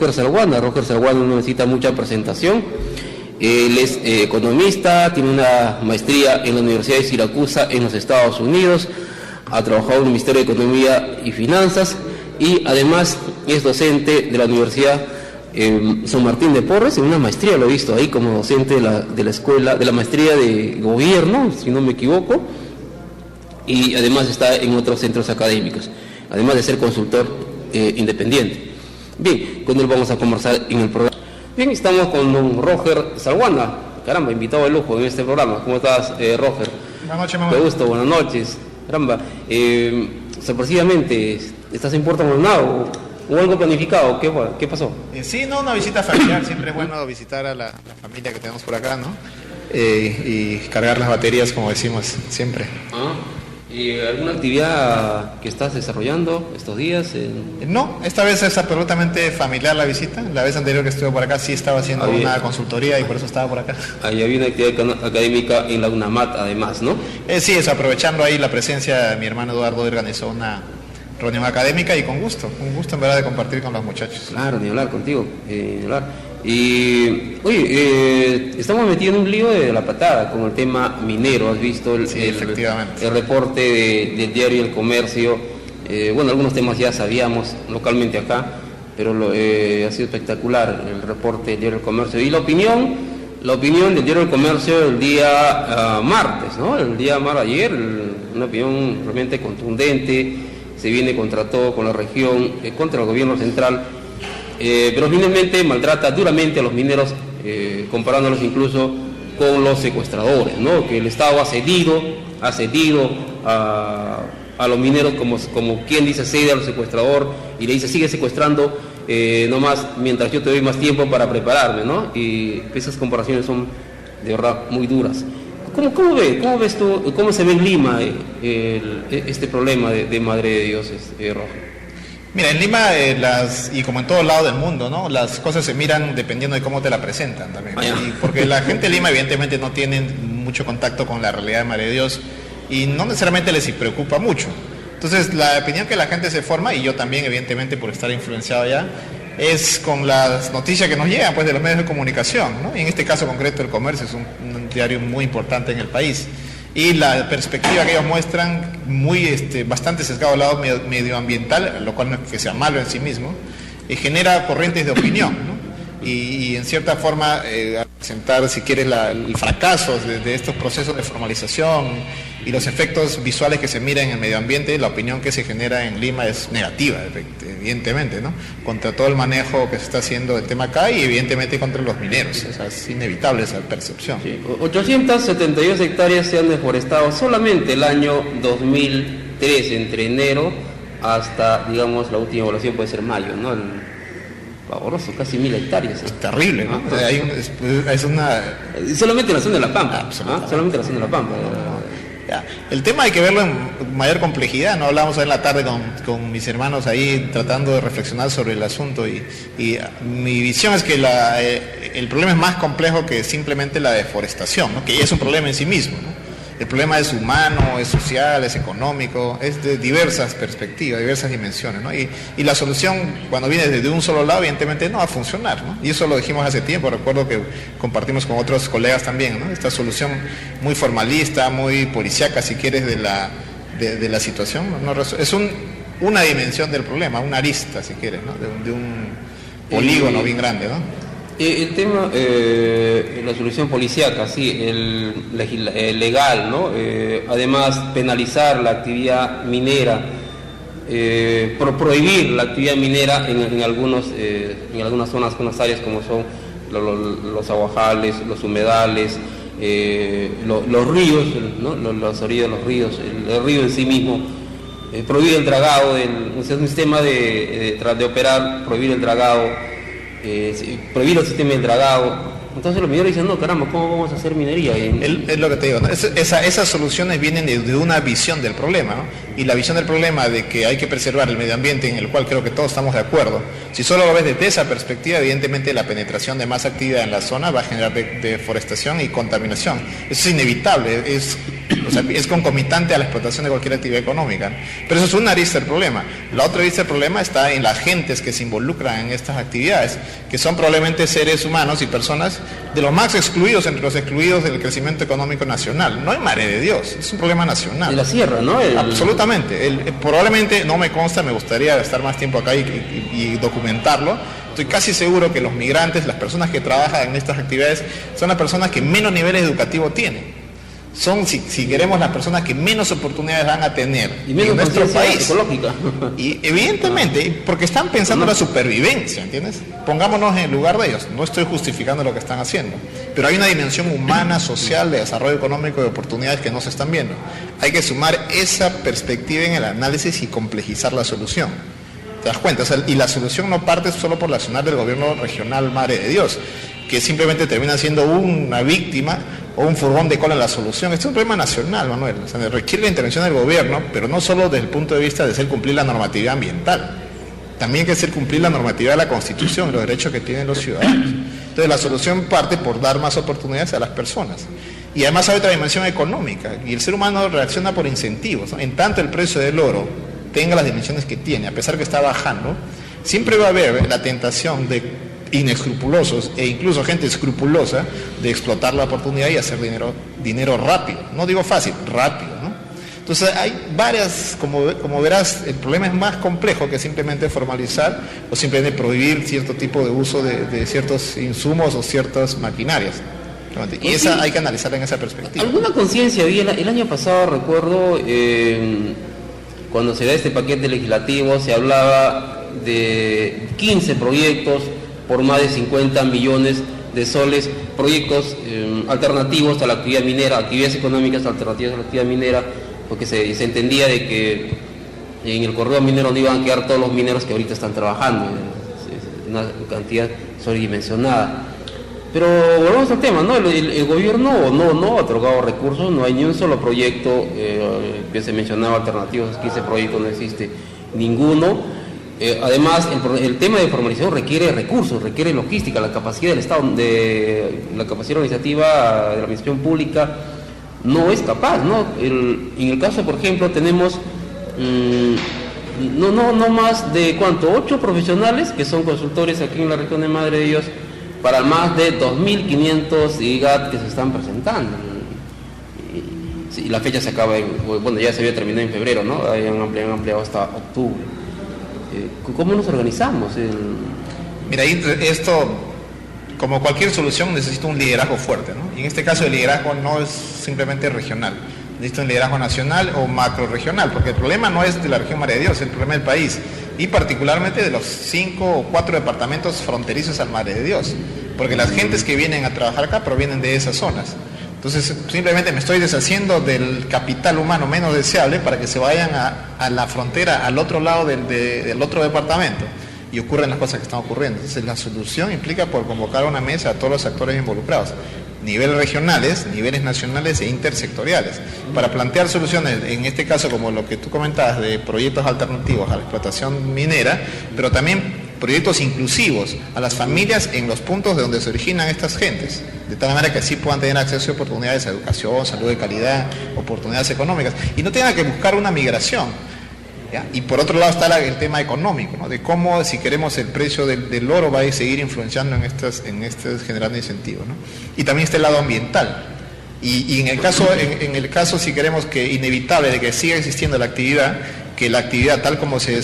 Roger Salguana no necesita mucha presentación. Él es economista, tiene una maestría en la Universidad de Siracusa en los Estados Unidos, ha trabajado en el Ministerio de Economía y Finanzas y además es docente de la Universidad San Martín de Porres, en una maestría lo he visto ahí como docente de la escuela, de la maestría de gobierno, si no me equivoco, y además está en otros centros académicos, además de ser consultor independiente. Bien, con él vamos a conversar en el programa. Bien, estamos con don Roger Salguana, caramba, invitado de lujo en este programa. ¿Cómo estás, Roger? Buenas noches, mamá. Te gusto, buenas noches. Caramba, sorpresivamente, ¿estás en Puerto Maldonado o algo planificado? ¿Qué pasó? Sí, no, una visita familiar. Siempre es bueno visitar a la familia que tenemos por acá, ¿no? Y cargar las baterías, como decimos siempre. ¿Y alguna actividad que estás desarrollando estos días? No, esta vez es absolutamente familiar la visita. La vez anterior que estuve por acá sí estaba haciendo una consultoría y por eso estaba por acá. Ahí había una actividad académica en la UNAMAT además, ¿no? Sí, eso, aprovechando ahí la presencia de mi hermano Eduardo, organizó una reunión académica y con gusto en verdad de compartir con los muchachos. Claro, ni hablar contigo, ni hablar. Y, oye, estamos metidos en un lío de la patada con el tema minero. ¿Has visto efectivamente, el reporte del diario El Comercio? Bueno, algunos temas ya sabíamos localmente acá, pero ha sido espectacular el reporte del diario El Comercio. Y la opinión del diario El Comercio el día martes, ¿no? El día ayer, una opinión realmente contundente, se viene contra todo, con la región, contra el gobierno central. Pero finalmente maltrata duramente a los mineros, comparándolos incluso con los secuestradores, ¿no? Que el Estado ha cedido a los mineros como quien dice cede al secuestrador y le dice sigue secuestrando nomás mientras yo te doy más tiempo para prepararme, ¿no? Y esas comparaciones son de verdad muy duras. ¿Cómo ves tú, cómo se ve en Lima este problema de Madre de Dios, Roger? Mira, en Lima, y como en todo lado del mundo, ¿no? Las cosas se miran dependiendo de cómo te la presentan también, ¿no? Y porque la gente de Lima evidentemente no tiene mucho contacto con la realidad de Madre de Dios y no necesariamente les preocupa mucho. Entonces, la opinión que la gente se forma, y yo también evidentemente por estar influenciado ya, es con las noticias que nos llegan pues de los medios de comunicación, ¿no? Y en este caso concreto El Comercio es un diario muy importante en el país. Y la perspectiva que ellos muestran, bastante sesgado al lado medioambiental, lo cual no es que sea malo en sí mismo, genera corrientes de opinión, ¿no? Y en cierta forma presentar, si quieres, el fracaso de estos procesos de formalización y los efectos visuales que se miran en el medio ambiente, la opinión que se genera en Lima es negativa, evidentemente, ¿no? Contra todo el manejo que se está haciendo del tema acá y evidentemente contra los mineros. O sea, es inevitable esa percepción. Sí. 872 hectáreas se han deforestado solamente el año 2003, entre enero hasta, digamos, la última evaluación puede ser mayo, ¿no? Pavoroso, casi 1000 hectáreas. Es terrible, ¿no? Solamente en la zona de La Pampa. Solamente en la zona de La Pampa. Ya. El tema hay que verlo en mayor complejidad, ¿no? Hablábamos hoy en la tarde con mis hermanos ahí tratando de reflexionar sobre el asunto y mi visión es que el problema es más complejo que simplemente la deforestación, ¿no? Que ya es un problema en sí mismo, ¿no? El problema es humano, es social, es económico, es de diversas perspectivas, diversas dimensiones, ¿no? Y la solución, cuando viene desde un solo lado, evidentemente no va a funcionar, ¿no? Y eso lo dijimos hace tiempo, recuerdo que compartimos con otros colegas también, ¿no? Esta solución muy formalista, muy policíaca, si quieres, de la situación, ¿no? Es una dimensión del problema, una arista, si quieres, ¿no? De un polígono bien grande, ¿no? El tema, la solución policíaca, sí, el legal, ¿no? Además, penalizar la actividad minera, prohibir la actividad minera en algunas zonas, algunas áreas como son los aguajales, los humedales, los ríos, ¿no? Las orillas de los ríos, el río en sí mismo, prohibir el dragado, un sistema de operar, prohibir el dragado. Prohibir el sistema del dragado. Entonces los mineros dicen, no, caramba, ¿cómo vamos a hacer minería? Es lo que te digo, ¿no? Esas soluciones vienen de una visión del problema, ¿no? Y la visión del problema de que hay que preservar el medio ambiente, en el cual creo que todos estamos de acuerdo. Si solo lo ves desde esa perspectiva, evidentemente la penetración de más actividad en la zona va a generar deforestación y contaminación. Eso es inevitable, es O sea, es concomitante a la explotación de cualquier actividad económica, ¿no? Pero eso es una arista del problema. La otra arista del problema está en las gentes que se involucran en estas actividades, que son probablemente seres humanos y personas de los más excluidos entre los excluidos del crecimiento económico nacional. No hay madre de Dios, es un problema nacional. De la sierra, ¿no? Absolutamente. Probablemente, no me consta, me gustaría estar más tiempo acá y documentarlo. Estoy casi seguro que los migrantes, las personas que trabajan en estas actividades, son las personas que menos niveles educativos tienen. Son, si queremos, las personas que menos oportunidades van a tener y menos en nuestro país. Ecológica. Y evidentemente, porque están pensando en la supervivencia, ¿entiendes? Pongámonos en el lugar de ellos. No estoy justificando lo que están haciendo, pero hay una dimensión humana, social, de desarrollo económico, de oportunidades que no se están viendo. Hay que sumar esa perspectiva en el análisis y complejizar la solución. ¿Te das cuenta? O sea, y la solución no parte solo por la accionar del gobierno regional Madre de Dios, que simplemente termina siendo una víctima o un furgón de cola en la solución. Este es un problema nacional, Manuel. O sea, requiere la intervención del gobierno, pero no solo desde el punto de vista de hacer cumplir la normatividad ambiental. También hay que hacer cumplir la normatividad de la Constitución y los derechos que tienen los ciudadanos. Entonces la solución parte por dar más oportunidades a las personas. Y además hay otra dimensión económica, y el ser humano reacciona por incentivos, ¿no? En tanto el precio del oro tenga las dimensiones que tiene, a pesar que está bajando, siempre va a haber la tentación de inescrupulosos e incluso gente escrupulosa de explotar la oportunidad y hacer dinero rápido. No digo fácil, rápido, ¿no? Entonces hay varias, como verás, el problema es más complejo que simplemente formalizar o simplemente prohibir cierto tipo de uso de ciertos insumos o ciertas maquinarias. Y esa hay que analizarla en esa perspectiva. ¿Alguna conciencia había? El año pasado, recuerdo, cuando se da este paquete legislativo, se hablaba de 15 proyectos por más de 50 millones de soles, proyectos alternativos a la actividad minera, actividades económicas alternativas a la actividad minera, porque se entendía de que en el corredor minero no iban a quedar todos los mineros que ahorita están trabajando, una cantidad sobredimensionada. Pero volvemos al tema, ¿no? El gobierno no ha otorgado recursos, no hay ni un solo proyecto que se mencionaba alternativos, 15 proyectos, no existe ninguno. Además, el tema de formalización requiere recursos, requiere logística, la capacidad del Estado, la capacidad organizativa de la administración pública no es capaz, ¿no? En el caso, por ejemplo, tenemos no más de, ¿cuánto? 8 profesionales que son consultores aquí en la región de Madre de Dios, para más de 2.500 IGAT que se están presentando. Y la fecha se acaba bueno, ya se había terminado en febrero, ¿no? Han ampliado hasta octubre. ¿Cómo nos organizamos? Mira, esto, como cualquier solución, necesita un liderazgo fuerte, ¿no? Y en este caso el liderazgo no es simplemente regional, necesita un liderazgo nacional o macro regional, porque el problema no es de la región Madre de Dios, es el problema del país, y particularmente de los 5 o 4 departamentos fronterizos al Madre de Dios, porque las gentes que vienen a trabajar acá provienen de esas zonas. Entonces simplemente me estoy deshaciendo del capital humano menos deseable para que se vayan a la frontera, al otro lado del otro departamento, y ocurren las cosas que están ocurriendo. Entonces la solución implica por convocar a una mesa a todos los actores involucrados, niveles regionales, niveles nacionales e intersectoriales, para plantear soluciones, en este caso como lo que tú comentabas, de proyectos alternativos a la explotación minera, pero también proyectos inclusivos a las familias en los puntos de donde se originan estas gentes, de tal manera que así puedan tener acceso a oportunidades de educación, salud de calidad, oportunidades económicas, y no tengan que buscar una migración, ¿ya? Y por otro lado está el tema económico, ¿no? De cómo, si queremos, el precio del oro va a seguir influenciando en estas generando incentivos, ¿no? Y también está el lado ambiental. Y en el caso, si queremos que inevitable de que siga existiendo la actividad, que la actividad tal como se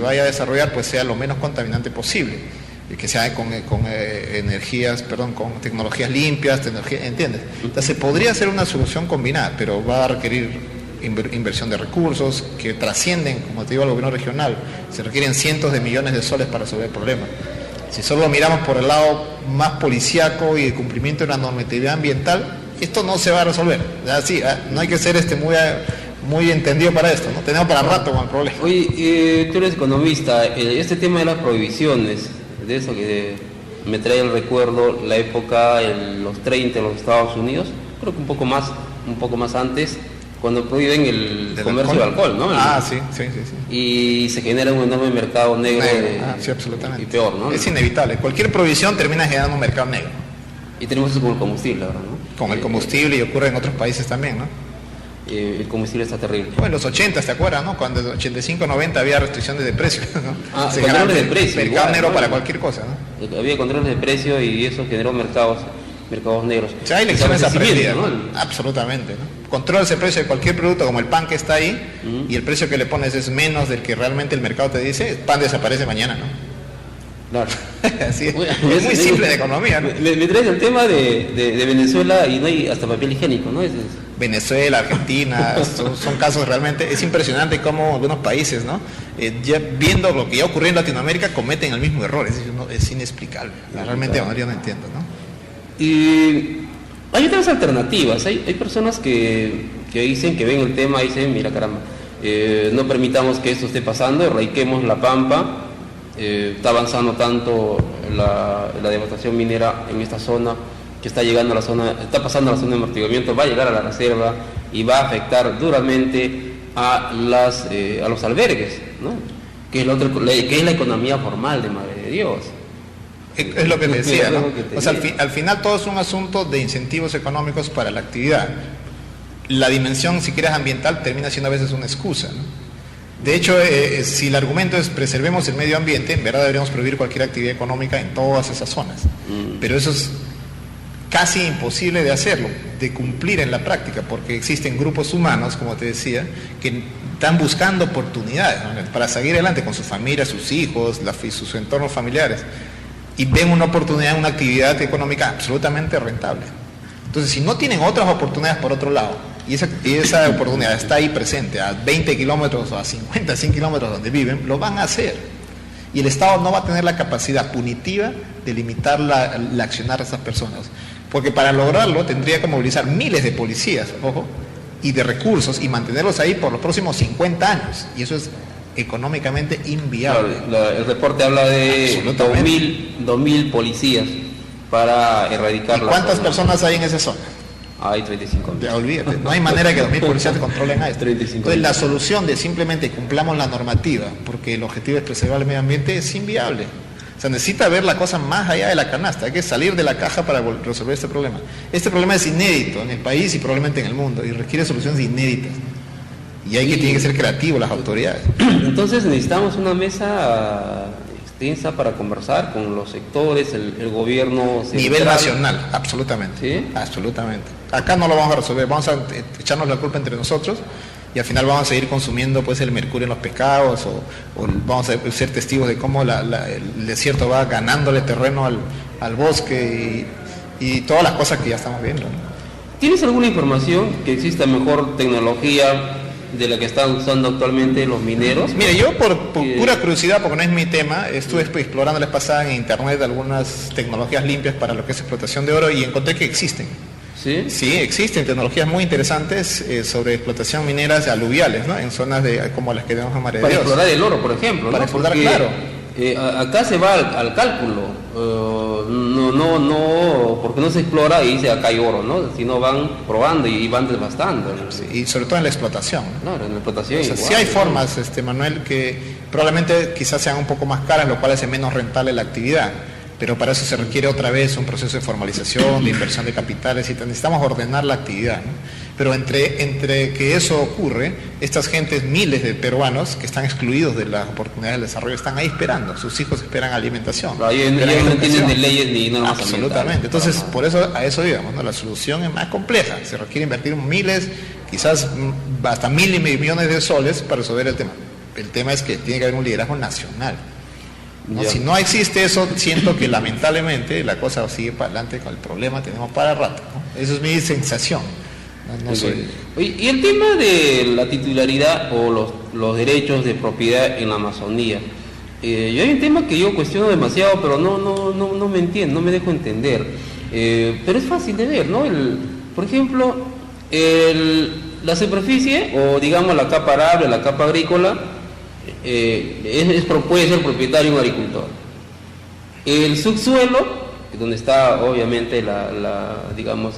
vaya a desarrollar, pues sea lo menos contaminante posible, y que sea con tecnologías limpias, ¿entiendes? Entonces podría ser una solución combinada, pero va a requerir inversión de recursos que trascienden, como te digo, al gobierno regional. Se requieren cientos de millones de soles para resolver el problema. Si solo lo miramos por el lado más policíaco y de cumplimiento de la normatividad ambiental, esto no se va a resolver. Así, no hay que ser muy entendido para esto, ¿no? Tenemos para rato con el problema. Oye, tú eres economista, este tema de las prohibiciones, de eso que me trae el recuerdo la época en los 30 en los Estados Unidos, creo que un poco más antes, cuando prohíben el comercio de alcohol, ¿no? Sí. Y se genera un enorme mercado negro. Sí, absolutamente. Y peor, ¿no? Es inevitable. Cualquier prohibición termina generando un mercado negro. Y tenemos eso con el combustible ahora, ¿no? Con el combustible, y ocurre en otros países también, ¿no? el combustible está terrible. Bueno, en los 80, ¿te acuerdas, no? Cuando en los 85, 90 había restricciones de precio, ¿no? Controles de precio. Mercado negro para cualquier cosa, ¿no? Había controles de precio y eso generó mercados negros. O sea, hay lecciones aprendidas, ¿no? Absolutamente, ¿no? Controlas el precio de cualquier producto, como el pan que está ahí, y el precio que le pones es menos del que realmente el mercado te dice, el pan desaparece mañana, ¿no? Claro. Así es muy simple de economía, ¿no? Me traes el tema de Venezuela y no hay hasta papel higiénico, ¿no? Venezuela, Argentina, son casos realmente, es impresionante cómo algunos países, ¿no? Ya viendo lo que ya ocurrió en Latinoamérica, cometen el mismo error, es inexplicable, realmente yo no entiendo, ¿no? Y hay otras alternativas, hay personas que dicen, que ven el tema y dicen, mira caramba, no permitamos que esto esté pasando, erradiquemos la pampa. Está avanzando tanto la devastación minera en esta zona, que está pasando a la zona de amortiguamiento, va a llegar a la reserva y va a afectar duramente a los albergues, ¿no? que es la economía formal de Madre de Dios. Es lo que te decía, ¿no? O sea, al final todo es un asunto de incentivos económicos para la actividad. La dimensión, si quieres, ambiental termina siendo a veces una excusa, ¿no? De hecho, si el argumento es preservemos el medio ambiente, en verdad deberíamos prohibir cualquier actividad económica en todas esas zonas. Pero eso es casi imposible de hacerlo, de cumplir en la práctica, porque existen grupos humanos, como te decía, que están buscando oportunidades, ¿no? Para seguir adelante con su familia, sus hijos, sus entornos familiares, y ven una oportunidad en una actividad económica absolutamente rentable. Entonces, si no tienen otras oportunidades por otro lado, y esa oportunidad está ahí presente, a 20 kilómetros o a 50, 100 kilómetros donde viven, lo van a hacer. Y el Estado no va a tener la capacidad punitiva de limitar la accionar a esas personas. Porque para lograrlo tendría que movilizar miles de policías, ojo, y de recursos, y mantenerlos ahí por los próximos 50 años. Y eso es económicamente inviable. Claro, el reporte habla de 2.000 policías para erradicar. ¿Y cuántas personas hay en esa zona? Hay 35.000. Ya olvídate, no hay manera que 2.000 policías te controlen a esto. 35.000. Entonces la solución de simplemente cumplamos la normativa, porque el objetivo es preservar el medio ambiente, es inviable. O sea, necesita ver la cosa más allá de la canasta, hay que salir de la caja para resolver este problema. Este problema es inédito en el país y probablemente en el mundo, y requiere soluciones inéditas. Y tienen que ser creativos las autoridades. Entonces necesitamos una mesa extensa para conversar con los sectores, el gobierno central. Nivel nacional, absolutamente. ¿Sí? Absolutamente. Acá no lo vamos a resolver, vamos a echarnos la culpa entre nosotros y al final vamos a seguir consumiendo pues el mercurio en los pescados o vamos a ser testigos de cómo el desierto va ganándole terreno al bosque y todas las cosas que ya estamos viendo, ¿no? ¿Tienes alguna información que exista mejor tecnología de la que están usando actualmente los mineros? Mire, yo por pura curiosidad, porque no es mi tema, estuve explorando la vez pasada en internet algunas tecnologías limpias para lo que es explotación de oro y encontré que existen. ¿Sí? Sí, existen tecnologías muy interesantes sobre explotación mineras aluviales, ¿no? En zonas como las que tenemos en Madre de Dios. Para explorar el oro, por ejemplo, para ¿no? explorar, porque, claro. Acá se va al cálculo, no, porque no se explora y dice acá hay oro, ¿no? Sino van probando y van devastando, ¿no? Sí, y sobre todo en la explotación, ¿no? Claro, en la explotación. O sea, igual, sí hay ¿no? formas, Manuel, que probablemente quizás sean un poco más caras, lo cual hace menos rentable la actividad. Pero para eso se requiere otra vez un proceso de formalización, de inversión de capitales y necesitamos ordenar la actividad, ¿no? Pero entre que eso ocurre, estas gentes, miles de peruanos que están excluidos de las oportunidades de desarrollo, están ahí esperando, sus hijos esperan alimentación. Claro, ellos no entienden de leyes ni normas. Absolutamente, entonces por eso a eso digamos, ¿no? La solución es más compleja, se requiere invertir miles, quizás hasta mil millones de soles para resolver el tema. El tema es que tiene que haber un liderazgo nacional. ¿No? Si no existe eso, siento que lamentablemente la cosa sigue para adelante con el problema, tenemos para rato, ¿no? Eso es mi sensación. No soy... Oye, y el tema de la titularidad o los derechos de propiedad en la Amazonía, yo hay un tema que yo cuestiono demasiado, pero no me entiendo, no me dejo entender. Pero es fácil de ver, ¿no? Por ejemplo, la superficie, o digamos la capa arable, la capa agrícola, puede ser propietario un agricultor. El subsuelo, donde está obviamente digamos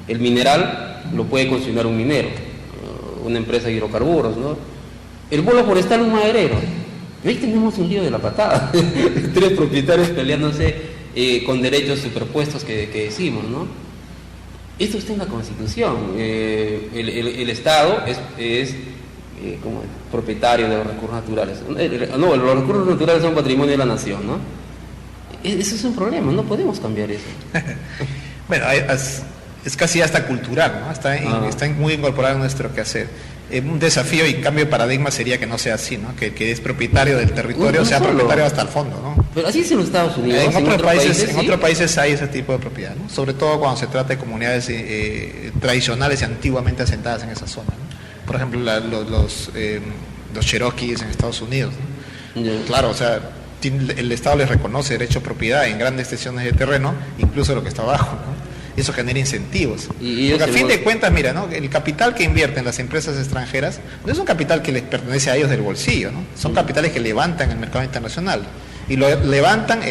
el mineral, lo puede consignar un minero, una empresa de hidrocarburos, ¿no? El bolo forestal, un maderero. Y ahí tenemos un lío de la patada. 3 propietarios peleándose con derechos superpuestos que decimos, ¿no? Esto está en la Constitución. El Estado es como propietario de los recursos naturales. No, los recursos naturales son patrimonio de la nación, ¿no? Eso es un problema, no podemos cambiar eso. Bueno, es casi hasta cultural, ¿no? Está muy incorporado en nuestro quehacer. Un desafío y cambio de paradigma sería que no sea así, ¿no? Que es propietario del territorio, sea propietario hasta el fondo, ¿no? Pero así es en los Estados Unidos. En otros países hay ese tipo de propiedad, ¿no? Sobre todo cuando se trata de comunidades tradicionales y antiguamente asentadas en esa zona, ¿no? Por ejemplo, los Cherokees en Estados Unidos, ¿no? Yeah. Claro, o sea, el Estado les reconoce derecho a propiedad en grandes extensiones de terreno, incluso lo que está abajo, ¿no? Eso genera incentivos. Porque a fin de cuentas, mira, ¿no? El capital que invierten las empresas extranjeras no es un capital que les pertenece a ellos del bolsillo, ¿no? Son capitales que levantan el mercado internacional. Y lo levantan,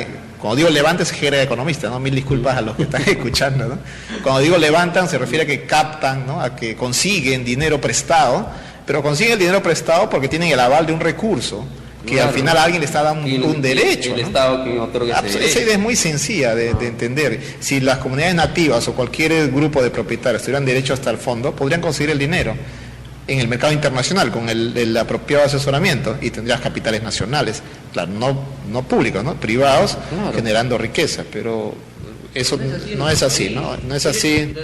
cuando digo levantan es jerga economista, ¿no? Mil disculpas a los que están escuchando, ¿no? Cuando digo levantan se refiere a que captan, ¿no? A que consiguen dinero prestado, pero consiguen el dinero prestado porque tienen el aval de un recurso que claro, al final a alguien le está dando un derecho. El ¿no? Estado que otorga ese derecho. Esa idea es muy sencilla de entender. Si las comunidades nativas o cualquier grupo de propietarios tuvieran derecho hasta el fondo, podrían conseguir el dinero en el mercado internacional con el apropiado asesoramiento y tendrías capitales nacionales, claro, no públicos, ¿no? Privados, claro, generando riqueza, pero eso no es así, ¿no? No es así.